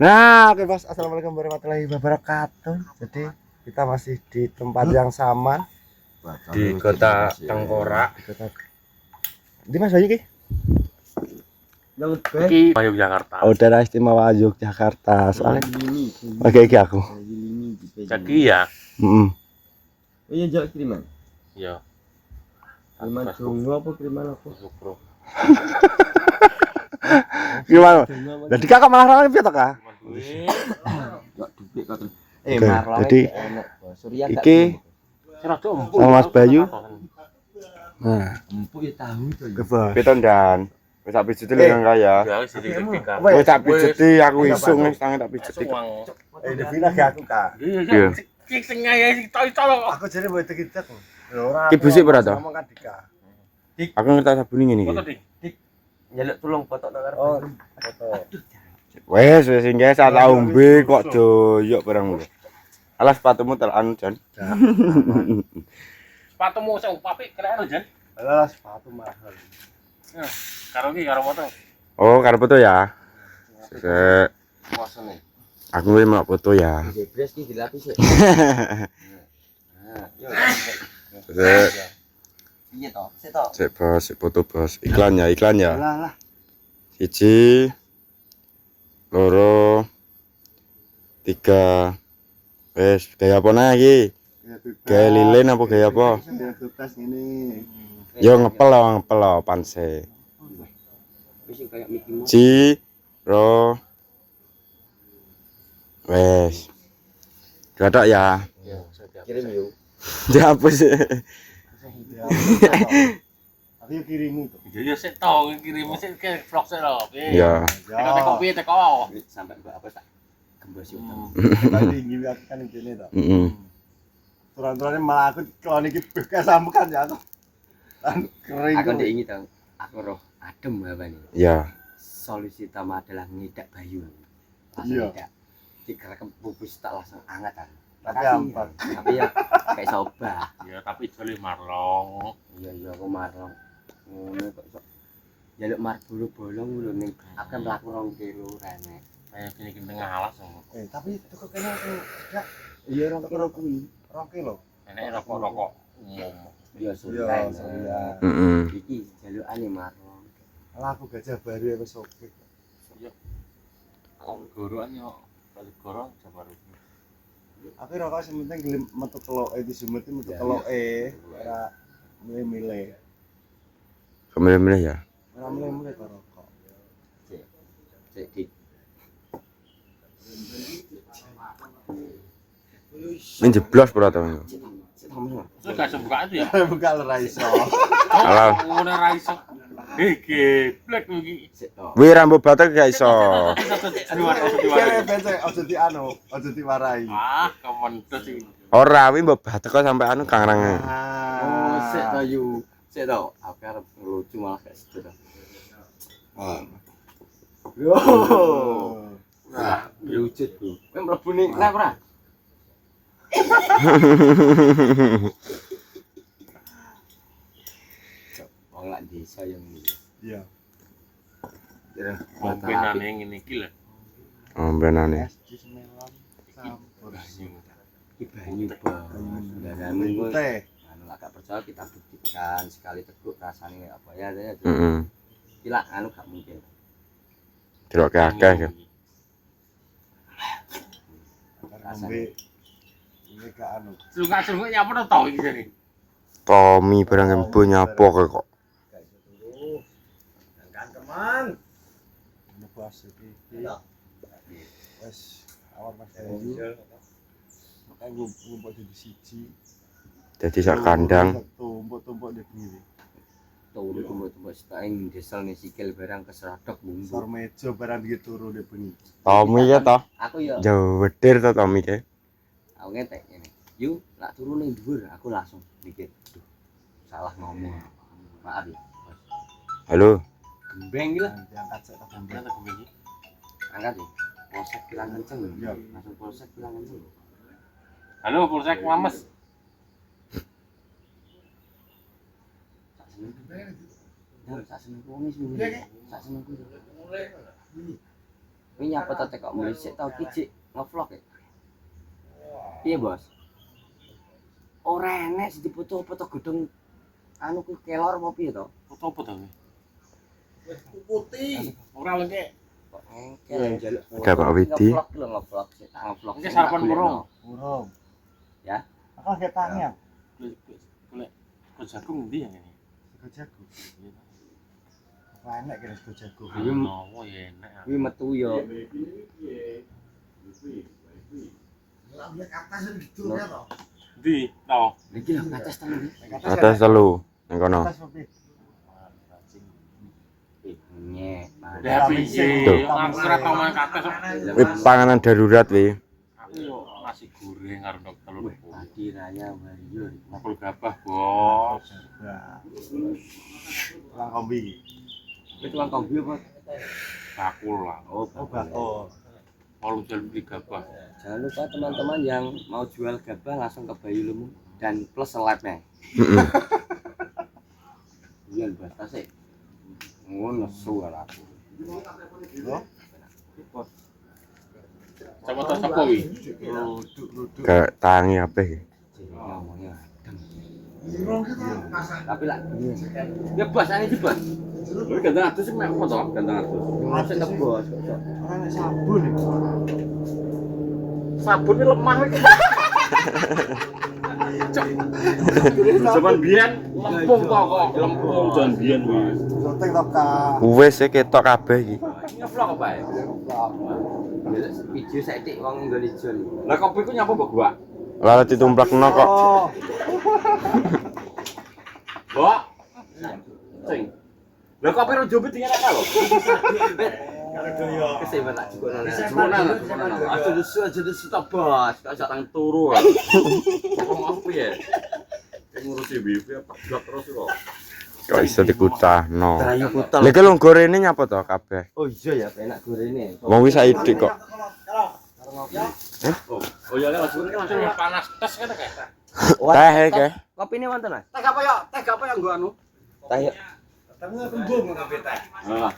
Nah, oke Bos. Assalamualaikum warahmatullahi wabarakatuh. Jadi kita masih di tempat yang sama di kota Tengkorak. Di Mas Bayu ki? Iki Yogyakarta. Oh, daerah istimewa Yogyakarta. Soalnya oke iki aku. Jadi ya. Iya jauh kiriman. Iya. Kiriman tunggu apa kiriman apa? Bro. Gimana? Jadi kakak malah ramai piye to, Kak? Enggak duit kok. Oke, marlah jadi enak. Surya Iki sama Mas Bayu. Nah, empuk ya tahu to. piton dan wis tak pijeti lengan kaya. Ya wis dikek. Wis tak pijeti aku isung wis tangan tak pijeti. Devina gak aku, Kak. Iya. Cek sing ngaya sing tok lho. Aku jare mbok dikit ora. Ki busik ora to? Ngomong kan Dika. Aku ngerti sabune ngene iki. Foto dik. Njaluk tulung foto nang arep. Oh, foto. Wes singgah sak tak ombe kok joyok barang lho. Alas sepatumu telan Jan. Sepatumu sing apik keren lho, Jan. Alas sepatu mahal. Karo ki karo foto. Oh, karo foto ya. Sek. Puasane. Aku wis mau foto ya. Jebres ki dilapis ya. Nah, yo. Sek. Iya to, sik to. Sek bos, sek foto bos. Iklan ya. Lah. Siji, loro, tiga. Wes, gaya apa nah iki? Gaya lilin apa gaya apa? Bebas ngene. Yo ngepel lo panse. Wis kayak Mickey Mouse. Ci, ro. Wes. Gadak ya. Kirim yo. Dihapus. Tapi kirimu to. Iya sik to kirim sik ke vlog sik lho. Ya. Teko piye teko. Sampai mbak apa tak gembos yo. Tadi gini aku kan gini toh. Heeh. Turun-turunnya malah aku kalau niki bekas sambukan ya aku. Kan kering. Aku ndek ini to. Aku roh adem apa nih. Ya. Solusi utama adalah ngidak bayu. Iya. Ngidak. Dikerekem pupus tak langsung anget kan. Tapi ampat. Tapi ya kayak soba. Ya tapi jole marlong. Iya aku marlong. Ngono kok sok. Jaluk marburu bolong lho ning aku mlaku 2 kilo rene. Kayak gini tengah alas. Tapi itu kok kena aku enggak Iya 2 kilo kuwi. 2 kilo. Enek rokok-rokok umum. Iya Iya, sudah. iya. Heeh. Iki jalukane marlong. Lah aku gajah baru ya wis oke. Gorokan yo. Balik goro baru. Aku rokok sing penting gelem metu keloke di sumut metu keloke. Ora milih-milih. Kemilih-milih ya. Ora milih-milih kok rokok. Cek dik. Ini jeblos ora to. Cek tamu. Terus gak buka itu ya? Buka ora iso. Alah. Ora ra iso. Geblek iki. Cek to. Wi rambut batek gak iso. Kene becek ojo di anu, ojo diwarai. Ah, kementus iki. Ora wi mbok batek kok sampe anu kangreng. Oh, cek to yu. Cek to. Aku arep ngelucu malah gak sedo to. Yo. Wah, lucut ku. Kowe mlebu ning lab ora? Wong lak desa yang iki. Iya. Kompenane ngene iki lho. Ombenane. Di semelan campur. Iki banyu bang. Darane ku Teh. anu lak gak percaya kita buktikan sekali teguk rasane apa ya. Heeh. Iki lak anu gak mungkin. Delok akeh kan. Ngombe ini ke anu. Sungguh-sungguh nyapa to tau iki jane. Tommy barang embo nyapo kok. Teman. Nebas iki. Wes awak Mas Bayu. Makanya ngumpul di siji. Jadi sak kandang. Tumpuk-tumpuk di pinggir. Turu tumbuk-tumbuk seteng desel nih sikil barang keserodok bumbu. Sor meja barang iki turu di bengi. Tommy ya toh. Aku ya Jaweder to Tommy ke. aku ngetek ngene. Yu, lak turu ning dhuwur aku langsung mikir, duh. Salah ngomong. Maaf ya. Halo. Gembeng iki lah. Diangkat sak tak Sampeyan tak iki. Angkat ya. Polsek bilang kenceng. Iya. Langsung polsek bilang kenceng. Halo, Polsek Mames. Sak seneng. Sak seneng wong wis. Sak seneng kuwi. Kuwi nyapa ta tekok mrisik ta iki nge-vlog ya. Piye, Bos? Ora enek sing dipoto-foto gedung anu kuwi kelor apa piye to? Foto apa to? Putih. Ora lengke. Kok engkel njaluk. Gak Pak Widi. Nge-vlog lho, nge-vlog sik tak nge-vlog. Iki sarapan burung. Burung. Ya. Aku lagi tanya. Golek jagung ndi yang ini? Sego jago. Apa enak kira sego jago? Kuwi Nowo ya enak. kuwi metu yo. Ndi to? Iki lho kates tenan iki. Atas telu ning kono. Atas kopi. Nyek. Ya piye? Aku ora tau mangan kates. Wih, panganan darurat wi. Aku yo nasi goreng karo ndok telur. Tadi raya Mario. Makul gabah, Bos. Nah. Lang kombi. Itu tukang kombi apa? Bakul lah. Oh, Oh, bakul. Kalau jual beli gabah. jangan lupa teman-teman yang mau jual gabah langsung ke Bayu Lumu dan plus selebnya. Heeh. Iya, Bos, tasik. Ngono suara aku. Loh, Sama tas apa wi? duduk. Gak tangi apa iki. Ngomongnya. Tapi lah, ya Bos, ini Bos. Lu ganteng atus sih mek apa to? Ganteng atus. Masih ke Bos. Ora nek sabun iki. Sabun ini lemah iki. Zaman biyen lempung kok, lempung jan biyen wis. Syuting to ka. Wis ketok kabeh iki. Ngevlog apa ya? Video saiki wong Indonesia. Lah kopi ku nyapa mbok gua? Lah ditumplakno kok. Oh, Mbok. Sing. Lah kopi ro jobit tinggal apa lho? Kesemen tak cukup nang. Aja disu ta Bos, kok jarang turu. Wong aku ya. Ngurusi wifi pegat terus kok. Kok iso dikutahno. Ayo putel. Lha ki lho gorene nyapa to kabeh. Oh iya ya, enak gorene. Wong wis saidik kok. Oh iya kan langsung panas tes kan kayak. Teh iki. Kopine wonten, Mas? Teh apa ya? Teh apa ya nggo anu? Teh. Nah.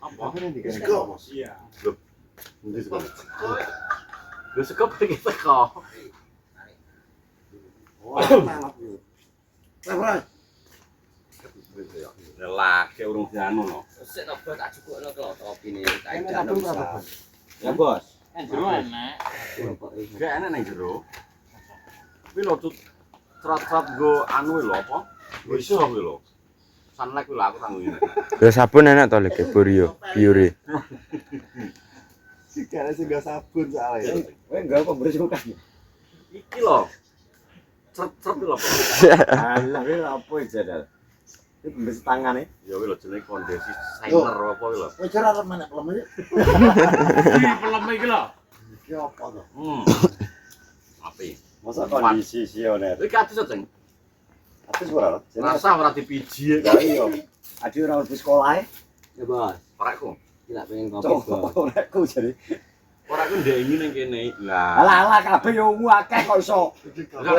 apa ini di kan? Iya. Lu sekop kita kok. Lelaki urung dianu no. Sik to Bos, tak cukupno kok kopine. Tak idakno bisa. Ya Bos. Jero enak. Gak enak nang jero. Kuwi lho cerat-cerat go anu lho apa? Go iso kuwi lho. Sunlight kuwi lho aku tanggung ini. Lah sabun enak to lek Burio, Biore. Gak sing gak sabun soalnya. Kowe enggak apa bersukan. Iki lho. Ceret-ceret lho. Alah, kowe apa jadal? Iki mbes tangane. Ya kuwi lho jenenge kondisi sainer apa kuwi lho. Wis ora remen pelem iki. Iki pelem iki lho. Iki apa to? Api. Masa kondisi sioner. Iki atus Ceng. Atus ora. Rasa ora dipiji. Ya iya. Adi ora mlebu sekolah e. Ya Bos. Parekku. Tidak pengen kopi Bos. Orek jadi. Ora aku ndek iki ning kene. Lah. Alah kabeh yo akeh kok iso.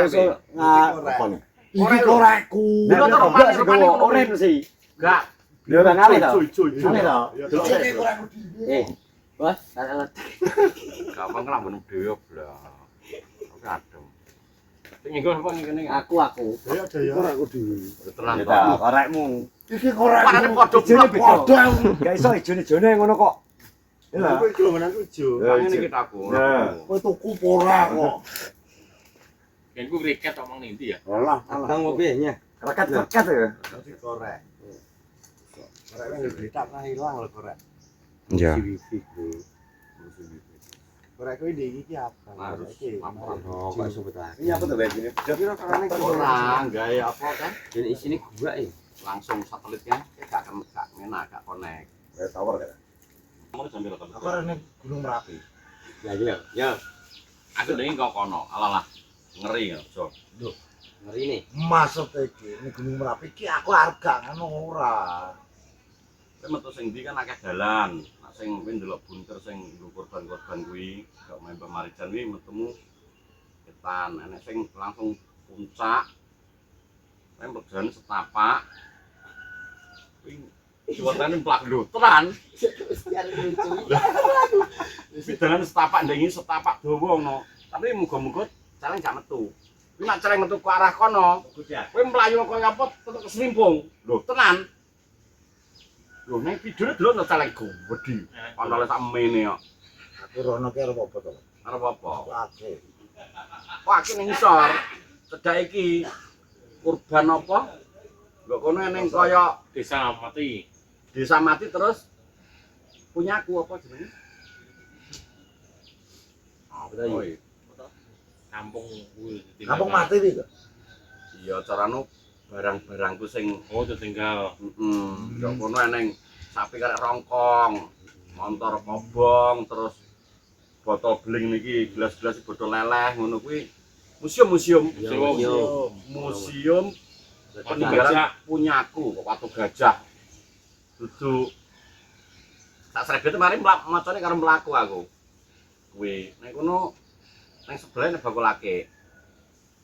Iso apa nih? Iki korekku. Lha kok romane Oren sih. Enggak. Dia udah ngalih tau. Ngalih to? Iki korekku Eh, Bos, tak Gampang kelambon dhewe blah. Oke adem. Sing nggo apa ngene. aku. Ya daya korekku dhewe. Tenan Ya to. ta, korekmu. Iki korekku. Warnane padha Ijone beda. Padha. Gak iso ijone-ijone ngono kok. Ya. Kowe iki lho menang ijo. Ngene iki aku. Kowe tuku pora kok. Yen ku kriket omong ning ndi ya? Alah, Tang mobilnya. rekat-rekat ya. Dadi korek. Korek wis ditak nang ilang lho korek. Ya. Wifi, Bro. Korek kuwi ndi iki apa? Harus Iki. laporan. Oh, kok iso betah. Ini apa tuh kayak gini? Jadi karena Ora gawe apa kan? Dan isine gua Langsung satelitnya gak enak, gak connect. kayak tower kan. Mau sambil tekan. Aku ini Gunung Merapi. Ya iya. Ya, Aku ndek kok kono. Alah. Ngeri ya, Jo. ngeri nih. Masuk iki, ini Gunung Merapi iki aku harga ngono ora. Kowe metu sing ndi kan akeh dalan. Nek sing kowe ndelok bunker sing nggo korban-korban kuwi, gak main pemarijan kuwi metemu ketan. Enek sing langsung puncak. Kowe mlebu setapak. Kuwi Jembatan plak lho, tenan. Biar lucu. Dalan setapak ndengi setapak dawa ngono. Tapi muga-muga celeng gak metu. Kuwi nek celeng metu ke arah kono, kowe mlayu kaya apa tetep keslimpung. Lho, tenan. Lho nek videone delok celeng gedhi. Ana sak mene kok. Aku rono ki arep apa to? Arep apa? Akeh. Kok akeh ning ngisor. Cedhak iki kurban apa? Lho kono ning kaya Desa mati. desa mati terus punyaku apa jenenge? Apa tadi? Oh, iya. Kampung kuwi Kampung mati iki kok. Iya carane barang-barangku sing Oh, ditinggal. yo kono eneng sapi karek rongkong, montor kobong, terus botol beling niki, gelas-gelas botol leleh ngono kuwi museum-museum. Museum peninggalan punyaku kok Watu Gajah. Dudu tak srebet kemarin macane karo mlaku aku. Kuwi nek kono nang sebelah nek bakulake.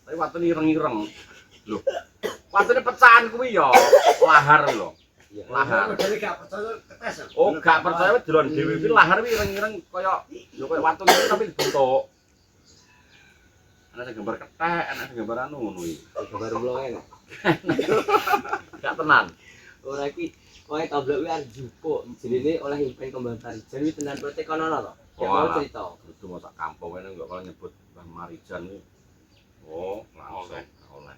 Tapi watune ireng-ireng. Lho. Watune pecahan kuwi ya lahar lho. Lahar. Jadi gak percaya ketes. Oh, gak percaya wis delon dhewe kuwi lahar kuwi ireng-ireng kaya ya kaya watu iki tapi dibentuk. Ana sing gambar kethek, ana sing gambar anu ngono iki. Gambar ulang enak. Gak tenan. Ora iki kowe tablek kuwi arep jupuk. Jenenge oleh impen kembang Tarijan kuwi tenan protek kono to. Ya mau cerita. Kudu masak kampung kene enggak kalau nyebut Mbah Marijan kuwi. Oh, langsung oleh.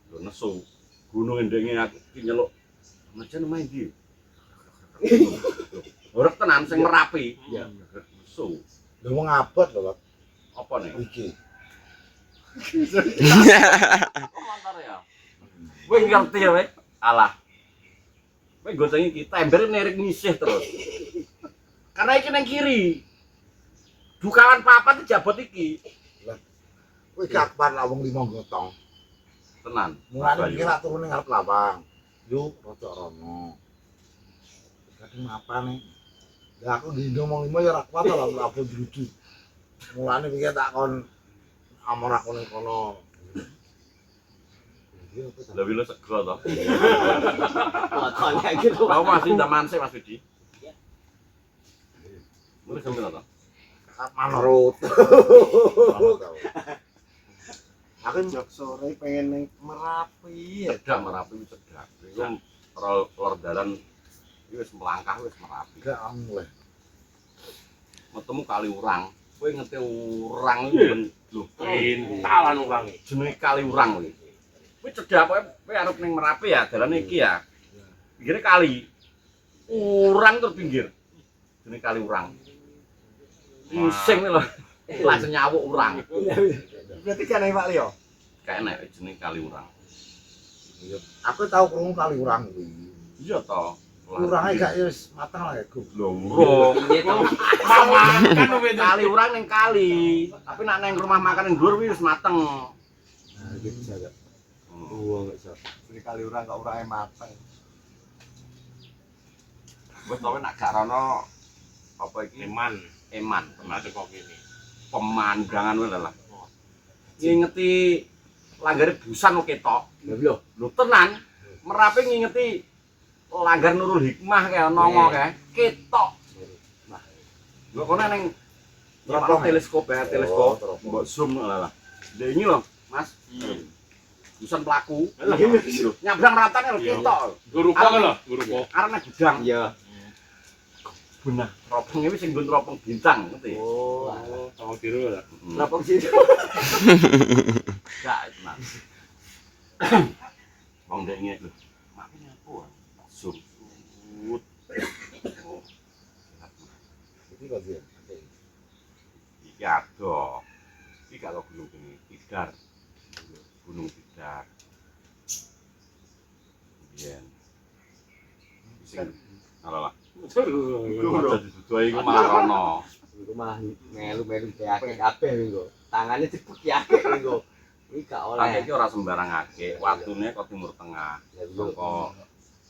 Lho nesu. Gunung endenge aku iki nyeluk. Marijan main ndi? Ora tenan sing Merapi. Iya. Nesu. Lho wong abot lho, Pak. Apa nih? Iki. Komentar ya. Kowe ngerti ya, Wek? Alah. Kowe goceng iki tember nerik nyisih terus. Karena iki nang kiri. Bukawan papat jabot iki. Kowe gak pan wong 5 gotong. Tenan. Mulane iki lak turun ning ngarep lawang. Yo rada rono. Kadang apane? Lah aku dindo mong 5 ya ora kuat lho lapo drudu. Mulane pikir tak kon amor aku ning kono. Lah wilo sego to. Makanya gitu. Kau masih zaman sih Mas Widi. Mulai sampai to. Manurut. Aku njok sore pengen ning Merapi ya. Cedak Merapi wis cedak. Iku lor dalan iki wis melangkah wis Merapi. Gak mulai. Metemu kali urang. Kowe ngerti urang iki lho. Pintalan ulangi. Jenenge kali urang kuwi. Kuwi cedak kowe arep ning Merapi ya, dalan iki ya. Pinggire kali. Urang terus pinggir. Jenenge kali urang. Pusing lho. Langsung nyawuk urang. Berarti kan Pak Leo. Kayak enak jenenge kali urang. Aku tahu krungu kali urang kuwi. Iya to. Urange gak wis mateng lah ya, Gu. Lho, urung. Piye to? Mama kan beda. Kali urang ning kali. Tapi nek nang rumah makan ning dhuwur wis mateng. Nah, iki bisa gak? Hmm. Gak iso. Ini kali urang kok urange mateng. Wis to nek gak rono apa iki Eman. eman, Pernah teko kene. pemandangan wae lah. Ngingeti langgare busan kok ketok. Lho. Lho tenan. Merapi ngingeti langgar Nurul Hikmah kae nongo kae ketok. Lho kono ning Teropong ya? teleskop ya, teleskop. Oh, teropong. Mbok zoom lah. Lah ini loh, Mas. Busan pelaku. Lah, Lho, nyabrang ratane lho ketok. Guru kok lho, guru kok. Karena gudang. Iya. Benah, teropong iki sing nggon teropong bintang, ngerti? Oh, sama biru lah. Teropong situ. Gak tenan. Wong ndek ngene lho. Makane apa? Zoom. Oh. Iki kok dia. Iki ado. Iki kalau gunung ini Tidar. Gunung Tidar. Biyen. Sing alah. Aja didudoi iku malah rono. Iku mah melu-melu akeh kabeh engko. Tangane dipeki akeh engko. Iki gak oleh. Tapi iki ora sembarangake. Watune kok Timur Tengah. Saka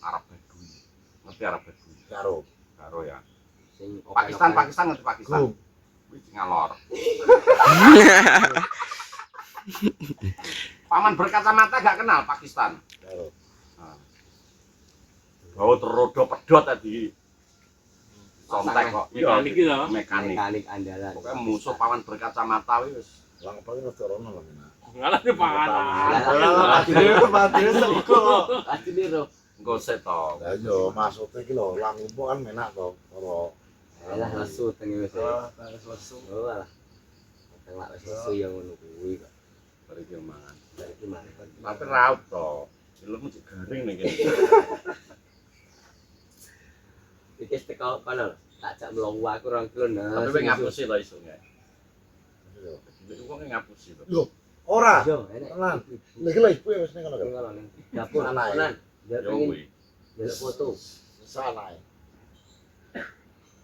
Arab Badui. Ngerti Arab Badui? Karo. Karo ya. Sing Pakistan ngerti Pakistan. Gum. Kuwi ngalor. Paman berkacamata gak kenal Pakistan. Karo. Bawa terodo pedot tadi. Sontek kok. Mekanik iki lho. Mekanik. Mekanik andalan. Pokoknya musuh paman berkacamata wis. Lang paling rada rono lho. Ngalah di panganan. Padahal sego. Adine ro. Engko sik to. Lah yo maksudnya iki lho, lang umpo kan menak to karo Alah lesu tengi wis. Terus lesu. Oh alah. Tengah wis lesu yang ngono kuwi kok. Bari ki mangan. Dari gimana kan? Tapi raut to. Ilmu cek garing nih kene. Iki teko kono. Tak jak mlongo aku 2 kilo nah. Tapi kowe ngapusi to iso nggak? Iki wong ngapusi to. Lho, ora. Yo, enek. Tenan. Lha iki lho ibu wis ning kono kan. Ngono ning dapur Anak. tenan. Ya Yo pengen kuwi. delok foto. Sana.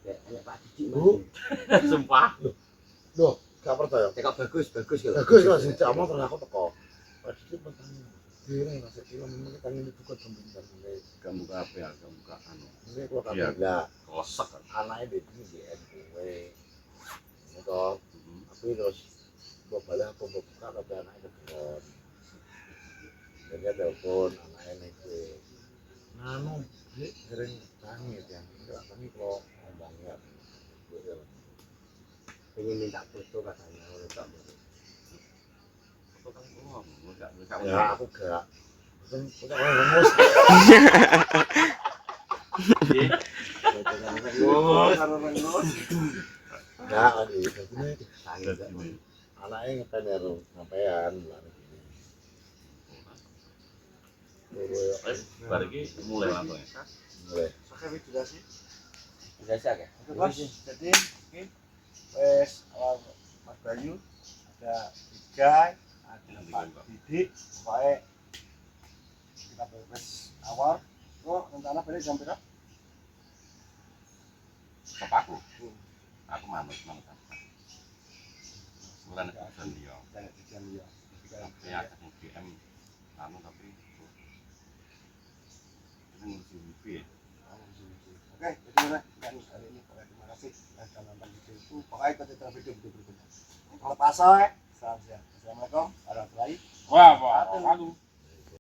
Ya enek Pak Didik. Bu. Sumpah. Lho, gak percaya. Teko bagus lho. Bagus lah sing jamu terus aku teko. Pas iki petang. Dene rasa kilo memang kita ini buka jembing dan mulai Gak buka apa ya, gak buka anu. ini keluar Iya. kabel lah. Kosek kan. Anaknya di sini di NPW. Ini toh, tapi terus gua balik aku mau buka tapi anaknya telepon. Dan dia telepon anaknya nih gue. Nanu, dia sering tangis ya. Enggak tangis kalau ngomongnya. Gue ya. Pengen minta foto katanya oleh Pak. Foto kan wong, enggak Ya aku gak. Kan punya orang remus. Enggak lagi. Jadi ini anaknya ngepen ya Rum, ngapain lari gini. Bar iki mulai langsung ya. Mulai. Biasa ya? Bos, jadi ini wes Mas Bayu ada Tiga, ada Pak Didik, pokoknya kita wes awal. Kok rencana balik jam berapa? Sop aku. Aku manut. Bulan urusan dia. Dan jam ya. Tapi ada GM anu tapi ini ngurusin wifi ya. Oke, jadi mana? Dan hari ini pokoknya terima kasih sudah nonton video itu. Pokoknya ikuti terus video berikutnya. Kalau pasal, salam sehat. Assalamualaikum warahmatullahi Wah, aduh.